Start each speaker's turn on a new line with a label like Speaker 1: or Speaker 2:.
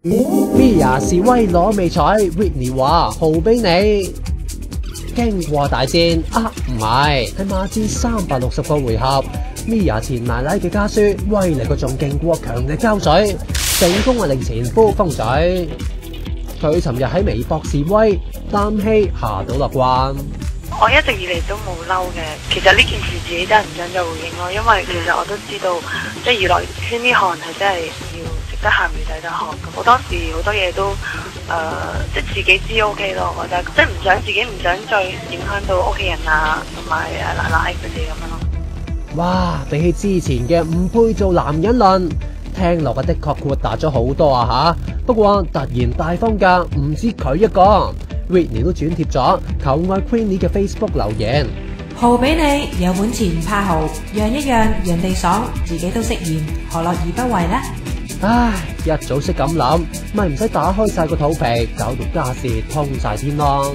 Speaker 1: Mia 示威攞未彩 ，Whitney 話豪俾你。經過大戰唔係馬之360個回合。Mia 前奶奶嘅家書威力個仲勁過強力膠水，成功令前夫封嘴。佢尋日喺微博示威，擔氣下到落關。
Speaker 2: 我一直以嚟都冇嬲嘅，其實呢件事自己真係唔想再回應咯，因為其實我都知道，即係娛樂圈呢行係真係要食得鹹魚抵得渴咁。我當時好多嘢都即係自己知 OK 咯，我覺得即係唔想再影響到屋企人啊，同埋奶奶佢哋咁樣咯。
Speaker 1: 哇，比起之前嘅唔配做男人論，聽落嘅確豁達咗好多啊吓。不過突然大方㗎，唔止佢一個。Whitney 都轉貼咗求愛 Queenie 嘅 Facebook 留言，
Speaker 3: 豪俾你，有本錢唔怕豪，讓一讓人哋爽，自己都識嫌，何樂而不為呢？
Speaker 1: 唉，一早識咁諗，咪唔使打開晒個肚皮，搞到家事通晒天咯。